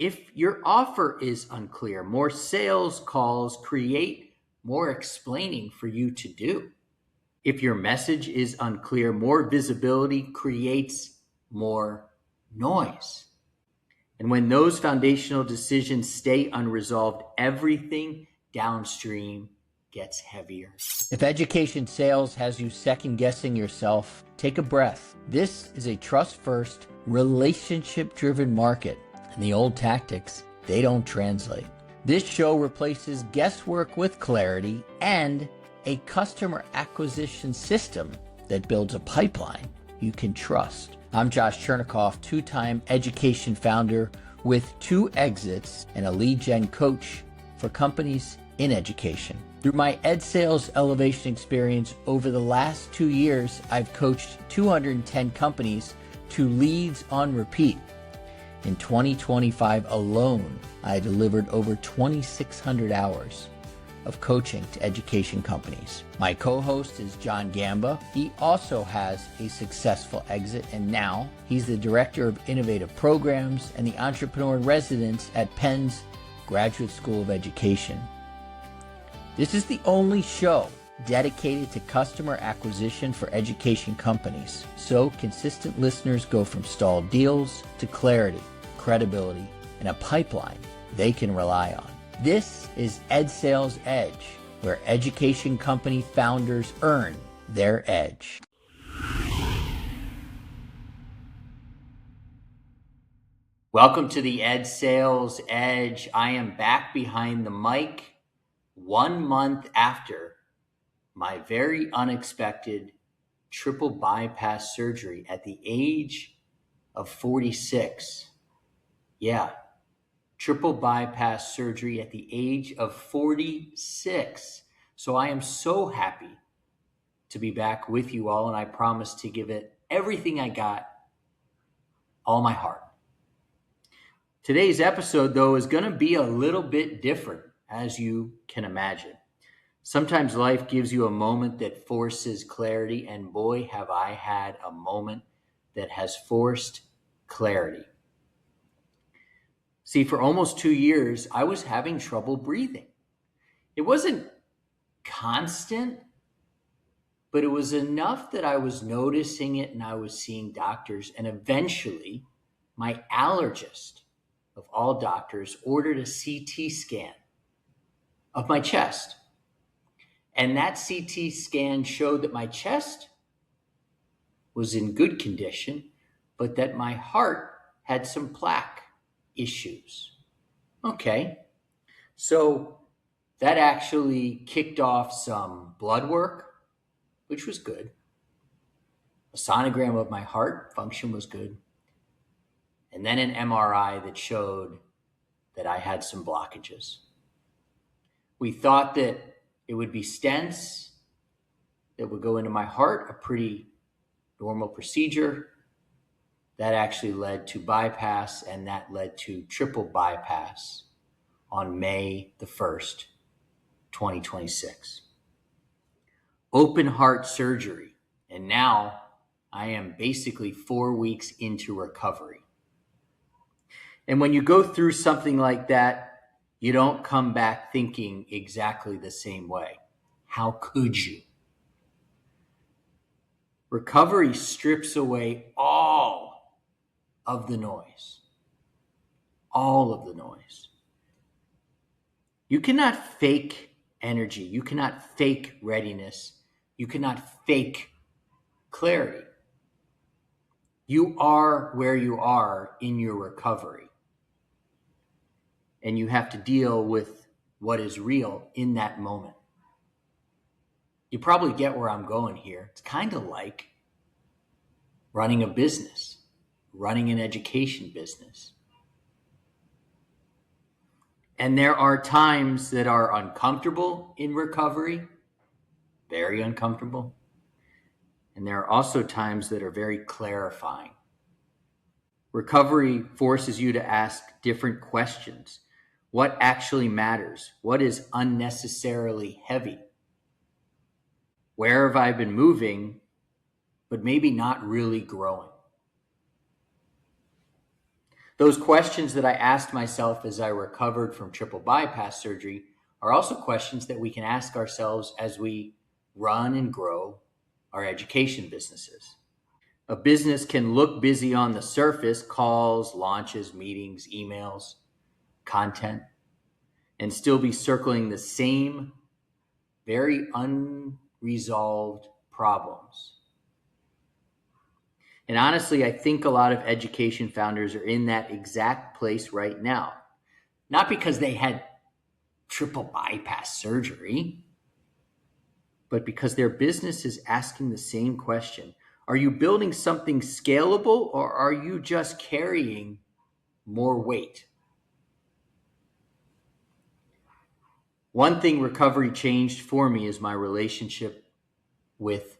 If your offer is unclear, more sales calls create more explaining for you to do. If your message is unclear, more visibility creates more noise. And when those foundational decisions stay unresolved, everything downstream gets heavier. If education sales has you second guessing yourself, take a breath. This is a trust first, relationship driven market, and the old tactics, they don't translate. This show replaces guesswork with clarity and a customer acquisition system that builds a pipeline you can trust. I'm Josh Chernikoff, two-time education founder with 2 exits and a lead gen coach for companies in education. Through my ed sales elevation experience over the last 2 years, I've coached 210 companies to leads on repeat. In 2025 alone, I delivered over 2,600 hours of coaching to education companies. My co-host is John Gamba. He also has a successful exit, and now he's the Director of Innovative Programs and the Entrepreneur in Residence at Penn's Graduate School of Education. This is the only show dedicated to customer acquisition for education companies, so consistent listeners go from stalled deals to clarity, credibility, and a pipeline they can rely on. This is Ed Sales Edge, where education company founders earn their edge. Welcome to the Ed Sales Edge. I am back behind the mic 1 month after my very unexpected triple bypass surgery at the age of 46. Yeah. Triple bypass surgery at the age of 46. So I am so happy to be back with you all, and I promise to give it everything I got, all my heart. Today's episode, though, is going to be a little bit different, as you can imagine. Sometimes life gives you a moment that forces clarity, and boy, have I had a moment that has forced clarity. See, for almost 2 years, I was having trouble breathing. It wasn't constant, but it was enough that I was noticing it and I was seeing doctors. And eventually, my allergist, of all doctors, ordered a CT scan of my chest. And that CT scan showed that my chest was in good condition, but that my heart had some plaque issues. Okay, so that actually kicked off some blood work, which was good. A sonogram of my heart function was good. And then an MRI that showed that I had some blockages. We thought that it would be stents that would go into my heart, a pretty normal procedure. That actually led to bypass, and that led to triple bypass on May the 1st, 2026. Open heart surgery, and now I am basically 4 weeks into recovery. And when you go through something like that, you don't come back thinking exactly the same way. How could you? Recovery strips away all of the noise. All of the noise. You cannot fake energy. You cannot fake readiness. You cannot fake clarity. You are where you are in your recovery. And you have to deal with what is real in that moment. You probably get where I'm going here. It's kind of like running a business. Running an education business. And there are times that are uncomfortable in recovery, very uncomfortable. And there are also times that are very clarifying. Recovery forces you to ask different questions. What actually matters? What is unnecessarily heavy? Where have I been moving, but maybe not really growing? Those questions that I asked myself as I recovered from triple bypass surgery are also questions that we can ask ourselves as we run and grow our education businesses. A business can look busy on the surface, calls, launches, meetings, emails, content, and still be circling the same very unresolved problems. And honestly, I think a lot of education founders are in that exact place right now. Not because they had triple bypass surgery, but because their business is asking the same question. Are you building something scalable, or are you just carrying more weight? One thing recovery changed for me is my relationship with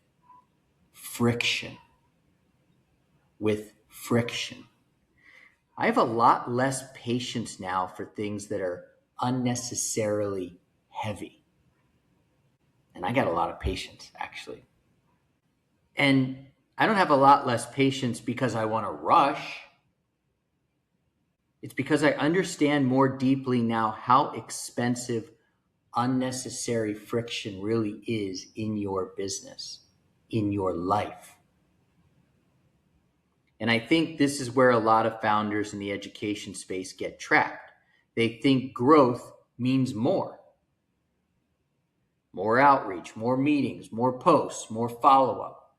friction. I have a lot less patience now for things that are unnecessarily heavy. And I got a lot of patience, actually. And I don't have a lot less patience because I want to rush. It's because I understand more deeply now how expensive unnecessary friction really is in your business, in your life. And I think this is where a lot of founders in the education space get trapped. They think growth means more outreach, more meetings, more posts, more follow-up.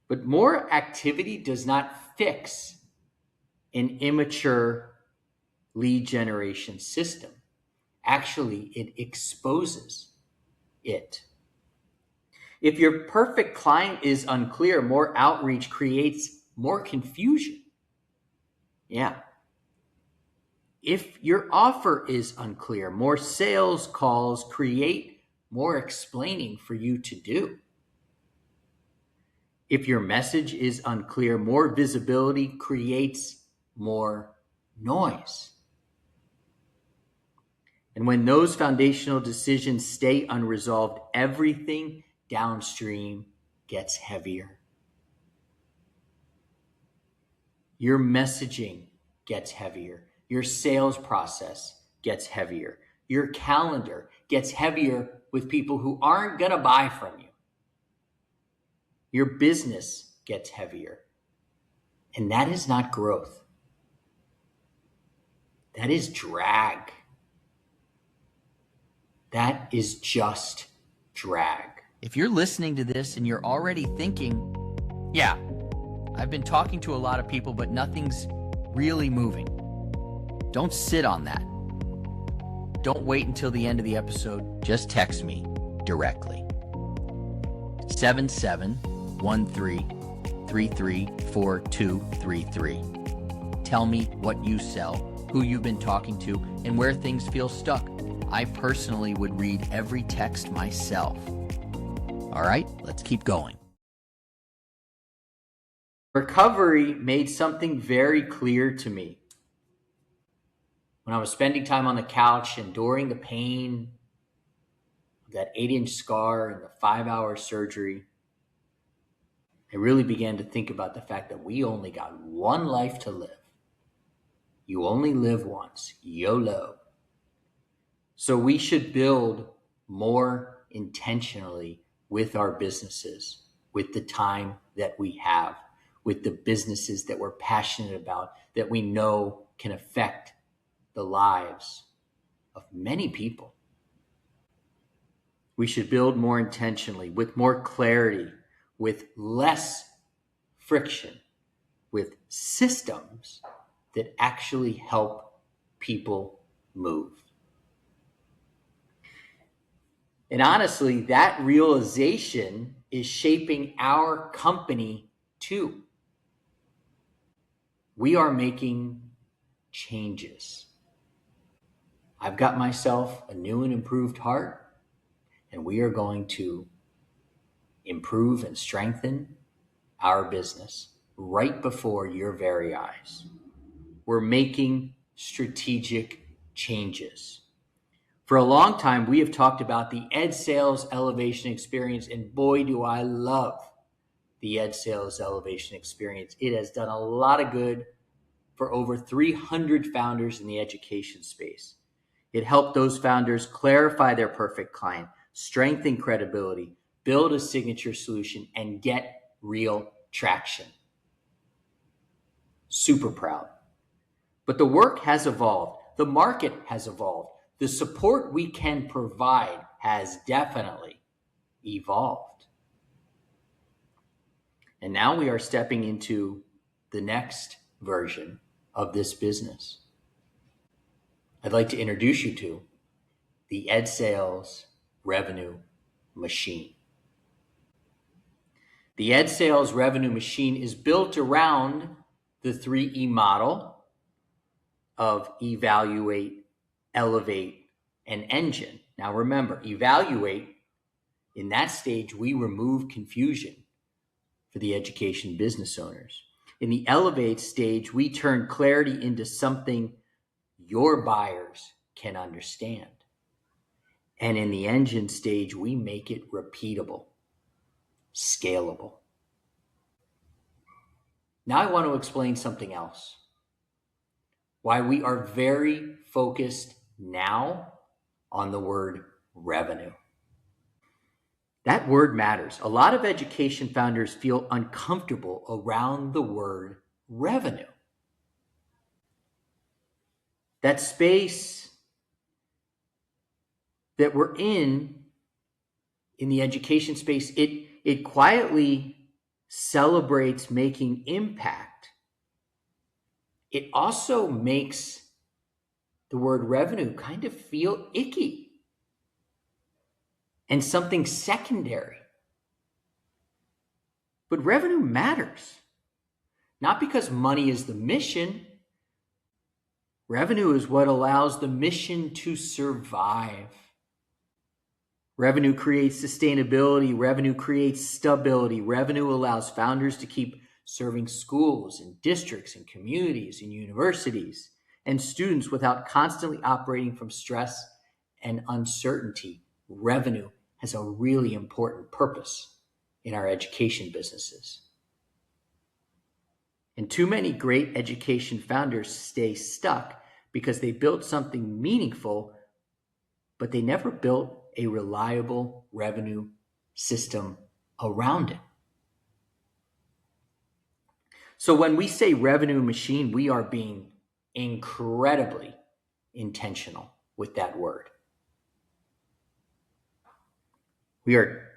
But more activity does not fix an immature lead generation system. Actually, it exposes it. If your perfect client is unclear, more outreach creates more confusion. Yeah. If your offer is unclear, more sales calls create more explaining for you to do. If your message is unclear, more visibility creates more noise. And when those foundational decisions stay unresolved, everything downstream gets heavier. Your messaging gets heavier. Your sales process gets heavier. Your calendar gets heavier with people who aren't going to buy from you. Your business gets heavier. And that is not growth. That is drag. That is just drag. If you're listening to this and you're already thinking, yeah, I've been talking to a lot of people, but nothing's really moving, don't sit on that. Don't wait until the end of the episode. Just text me directly. 7713334233. Tell me what you sell, who you've been talking to, and where things feel stuck. I personally would read every text myself. All right, let's keep going. Recovery made something very clear to me. When I was spending time on the couch, enduring the pain of that 8-inch scar and the 5-hour surgery, I really began to think about the fact that we only got one life to live. You only live once, YOLO. So we should build more intentionally with our businesses, with the time that we have, with the businesses that we're passionate about, that we know can affect the lives of many people. We should build more intentionally, with more clarity, with less friction, with systems that actually help people move. And honestly, that realization is shaping our company too. We are making changes. I've got myself a new and improved heart, and we are going to improve and strengthen our business right before your very eyes. We're making strategic changes. For a long time, we have talked about the Ed Sales Elevation Experience, and boy, do I love the Ed Sales Elevation Experience. It has done a lot of good for over 300 founders in the education space. It helped those founders clarify their perfect client, strengthen credibility, build a signature solution, and get real traction. Super proud. But the work has evolved. The market has evolved. The support we can provide has definitely evolved. And now we are stepping into the next version of this business. I'd like to introduce you to the Ed Sales Revenue Machine. The Ed Sales Revenue Machine is built around the 3E model of evaluate, elevate, and engine. Now remember, evaluate, in that stage, we remove confusion for the education business owners. In the elevate stage, we turn clarity into something your buyers can understand. And in the engine stage, we make it repeatable, scalable. Now I want to explain something else. Why we are very focused now on the word revenue. That word matters. A lot of education founders feel uncomfortable around the word revenue. That space that we're in the education space, it quietly celebrates making impact. It also makes the word revenue kind of feel icky and something secondary. But revenue matters, not because money is the mission. Revenue is what allows the mission to survive. Revenue creates sustainability. Revenue creates stability. Revenue allows founders to keep serving schools and districts and communities and universities and students without constantly operating from stress and uncertainty. Revenue has a really important purpose in our education businesses. And too many great education founders stay stuck because they built something meaningful, but they never built a reliable revenue system around it. So when we say revenue machine, we are being incredibly intentional with that word. We are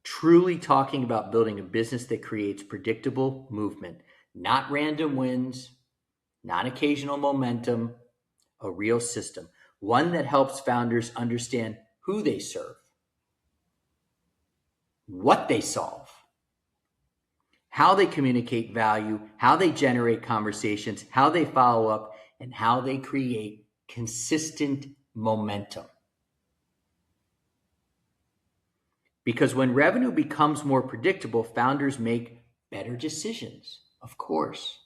truly talking about building a business that creates predictable movement, not random wins, not occasional momentum, a real system, one that helps founders understand who they serve, what they solve, how they communicate value, how they generate conversations, how they follow up, and how they create consistent momentum. Because when revenue becomes more predictable, founders make better decisions, of course.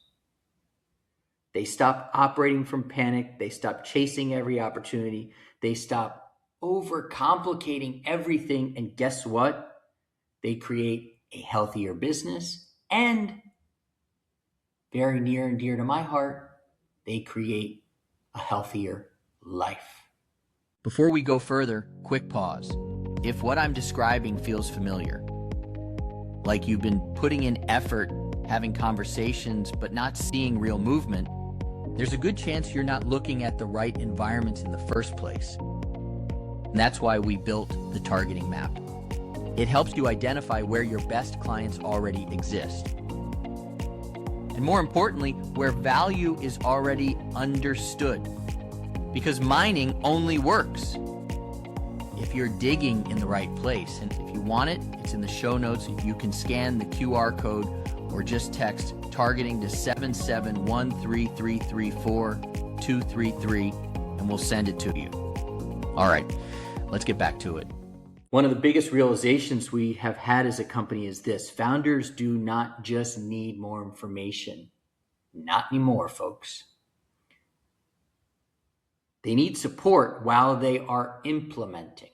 They stop operating from panic. They stop chasing every opportunity. They stop overcomplicating everything. And guess what? They create a healthier business, and very near and dear to my heart, they create a healthier life. Before we go further, quick pause. If what I'm describing feels familiar, like you've been putting in effort, having conversations, but not seeing real movement, there's a good chance you're not looking at the right environments in the first place. And that's why we built the targeting map. It helps you identify where your best clients already exist. And more importantly, where value is already understood. Because mining only works if you're digging in the right place. And if you want it, it's in the show notes. You can scan the QR code or just text targeting to 7713334-233 and we'll send it to you. All right, let's get back to it. One of the biggest realizations we have had as a company is this: founders do not just need more information. Not anymore, folks. They need support while they are implementing.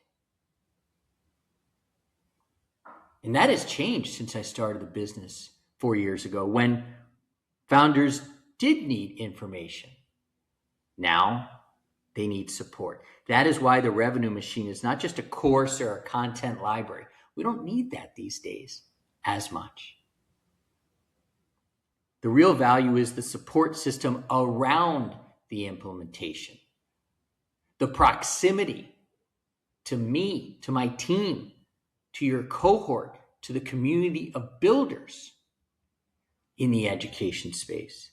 And that has changed since I started the business 4 years ago, when founders did need information. Now they need support. That is why the revenue machine is not just a course or a content library. We don't need that these days as much. The real value is the support system around the implementation, the proximity to me, to my team, to your cohort, to the community of builders in the education space.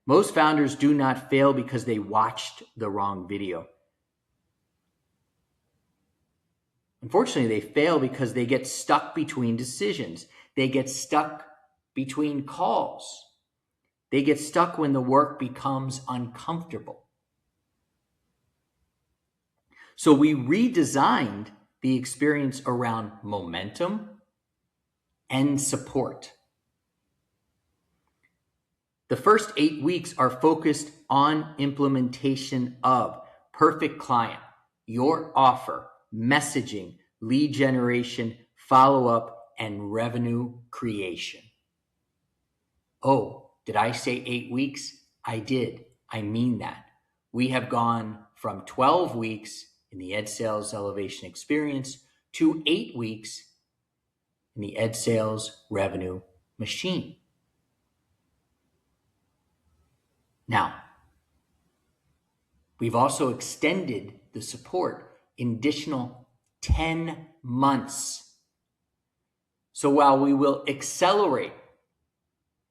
Most founders do not fail because they watched the wrong video. Unfortunately, they fail because they get stuck between decisions. They get stuck between calls. They get stuck when the work becomes uncomfortable. So we redesigned the experience around momentum and support. The first 8 weeks are focused on implementation of perfect client, your offer, messaging, lead generation, follow-up, and revenue creation. Oh, did I say 8 weeks? I did. I mean that. We have gone from 12 weeks in the Ed Sales Elevation Experience to 8 weeks in the Ed Sales Revenue Machine. Now, we've also extended the support an additional 10 months. So while we will accelerate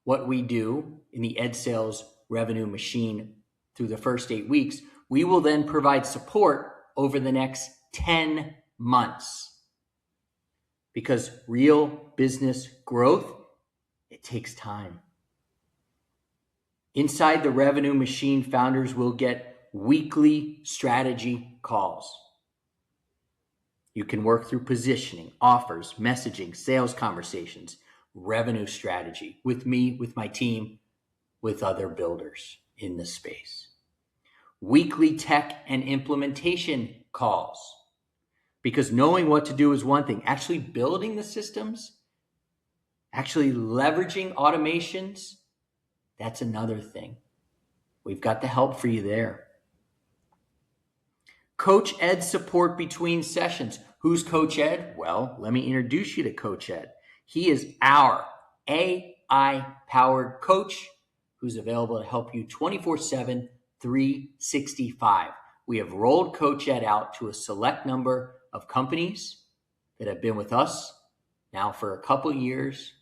what we do in the Ed Sales Revenue Machine through the first 8 weeks, we will then provide support over the next 10 months. Because real business growth, it takes time. Inside the revenue machine, founders will get weekly strategy calls. You can work through positioning, offers, messaging, sales conversations, revenue strategy with me, with my team, with other builders in the space. Weekly tech and implementation calls. Because knowing what to do is one thing. Actually building the systems, actually leveraging automations, that's another thing. We've got the help for you there. Coach Ed support between sessions. Who's Coach Ed? Well, let me introduce you to Coach Ed. He is our AI-powered coach who's available to help you 24/7, 365. We have rolled Coach Ed out to a select number of companies that have been with us now for a couple years,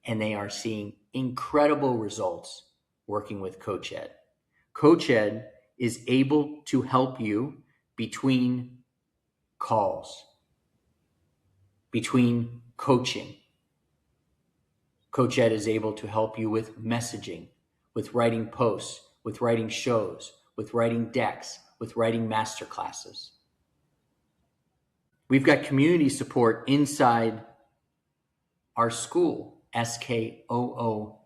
and they are seeing incredible results working with Coach Ed. Coach Ed is able to help you between calls, between coaching. Coach Ed is able to help you with messaging, with writing posts, with writing shows, with writing decks, with writing masterclasses. We've got community support inside our school, SKOOL.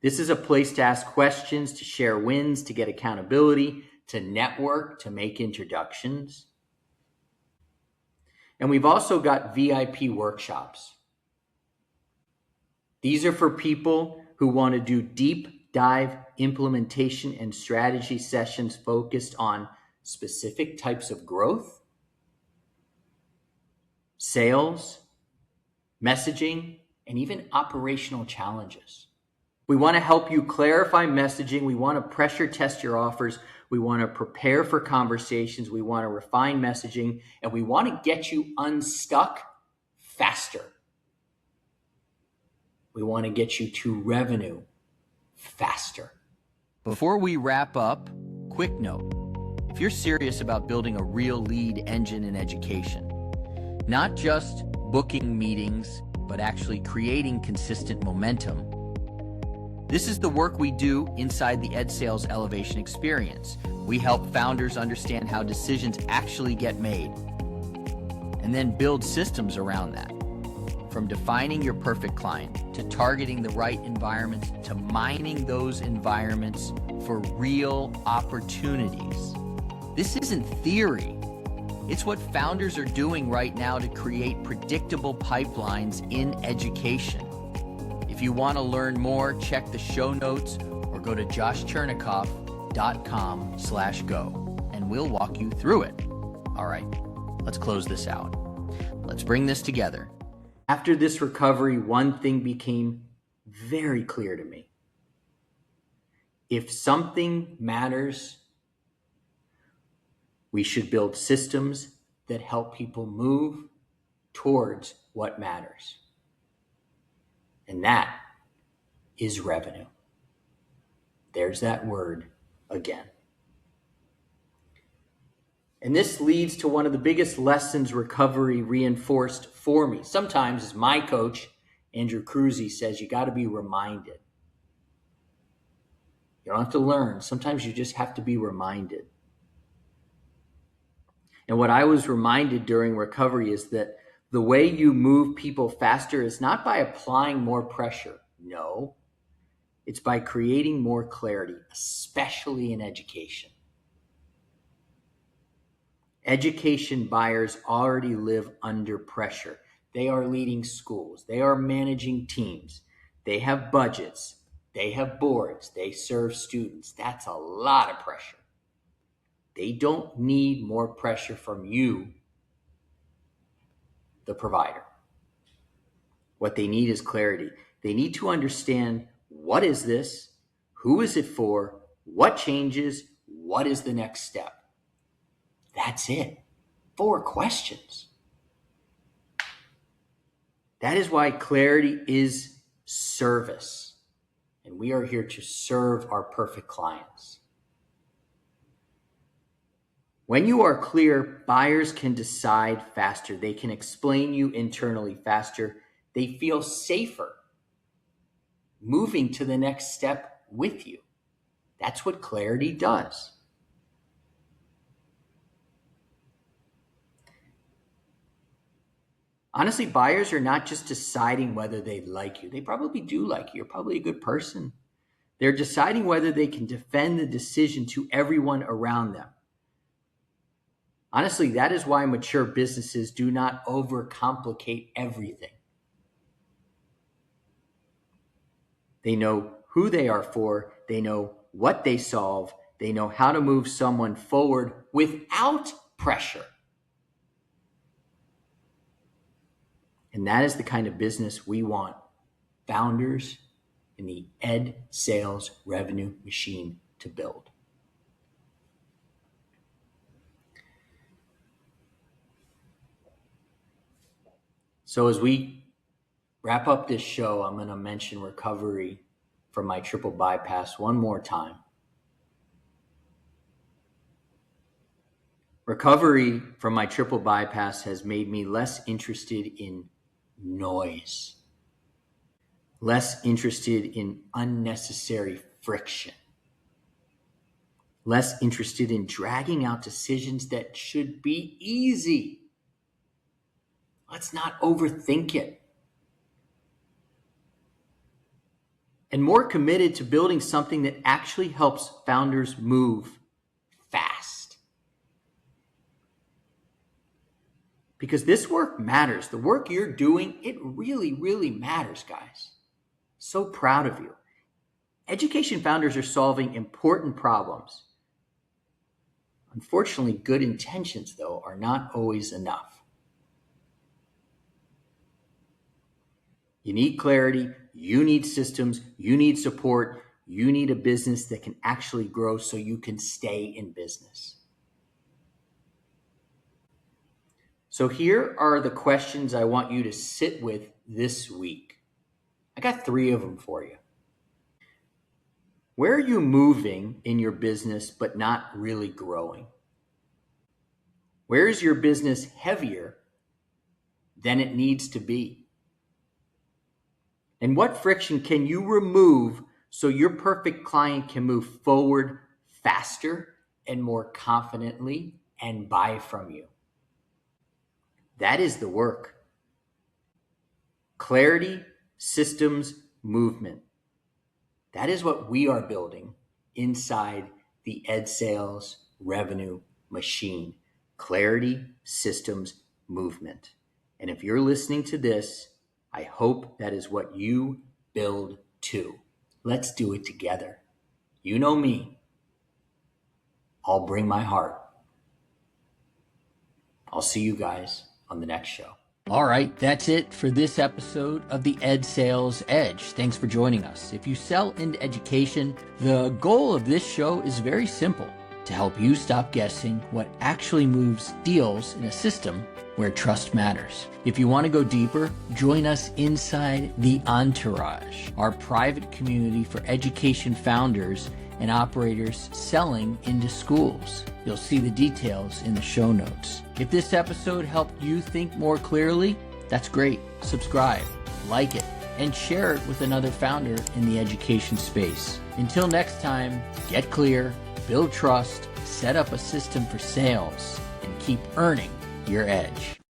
This is a place to ask questions, to share wins, to get accountability, to network, to make introductions. And we've also got VIP workshops. These are for people who want to do deep dive implementation and strategy sessions focused on specific types of growth, sales, messaging, and even operational challenges. We want to help you clarify messaging. We want to pressure test your offers. We want to prepare for conversations. We want to refine messaging, and we want to get you unstuck faster. We want to get you to revenue faster. Before we wrap up, quick note. If you're serious about building a real lead engine in education, not just booking meetings, but actually creating consistent momentum, this is the work we do inside the Ed Sales Elevation Experience. We help founders understand how decisions actually get made and then build systems around that. From defining your perfect client, to targeting the right environments, to mining those environments for real opportunities. This isn't theory. It's what founders are doing right now to create predictable pipelines in education. If you want to learn more, check the show notes go to joshchernikoff.com/go and we'll walk you through it. All right, let's close this out. Let's bring this together. After this recovery, one thing became very clear to me. If something matters, we should build systems that help people move towards what matters. And that is revenue. There's that word again. And this leads to one of the biggest lessons recovery reinforced for me. Sometimes, as my coach, Andrew Cruzy, says, you got to be reminded. You don't have to learn. Sometimes you just have to be reminded. And what I was reminded during recovery is that the way you move people faster is not by applying more pressure. No, it's by creating more clarity, especially in education. Education buyers already live under pressure. They are leading schools. They are managing teams. They have budgets. They have boards. They serve students. That's a lot of pressure. They don't need more pressure from you, the provider. What they need is clarity. They need to understand, what is this? Who is it for? What changes? What is the next step? That's it. 4 questions. That is why clarity is service. And we are here to serve our perfect clients. When you are clear, buyers can decide faster. They can explain you internally faster. They feel safer moving to the next step with you. That's what clarity does. Honestly, buyers are not just deciding whether they like you. They probably do like you. You're probably a good person. They're deciding whether they can defend the decision to everyone around them. Honestly, that is why mature businesses do not overcomplicate everything. They know who they are for. They know what they solve. They know how to move someone forward without pressure. And that is the kind of business we want founders in the ed sales revenue machine to build. So as we wrap up this show, I'm going to mention recovery from my triple bypass one more time. Recovery from my triple bypass has made me less interested in noise, less interested in unnecessary friction, less interested in dragging out decisions that should be easy. Let's not overthink it. And more committed to building something that actually helps founders move fast. Because this work matters. The work you're doing, it really, really matters, guys. So proud of you. Education founders are solving important problems. Unfortunately, good intentions, though, are not always enough. You need clarity, you need systems, you need support, you need a business that can actually grow so you can stay in business. So here are the questions I want you to sit with this week. I got 3 of them for you. Where are you moving in your business but not really growing? Where is your business heavier than it needs to be? And what friction can you remove so your perfect client can move forward faster and more confidently and buy from you? That is the work. Clarity, systems, movement. That is what we are building inside the Ed Sales revenue machine. Clarity, systems, movement. And if you're listening to this, I hope that is what you build too. Let's do it together. You know me. I'll bring my heart. I'll see you guys on the next show. All right, that's it for this episode of the Ed Sales Edge. Thanks for joining us. If you sell into education, the goal of this show is very simple: to help you stop guessing what actually moves deals in a system where trust matters. If you want to go deeper, join us inside the Entourage, our private community for education founders and operators selling into schools. You'll see the details in the show notes. If this episode helped you think more clearly, that's great. Subscribe, like it, and share it with another founder in the education space. Until next time, get clear, build trust, set up a system for sales, and keep earning your edge.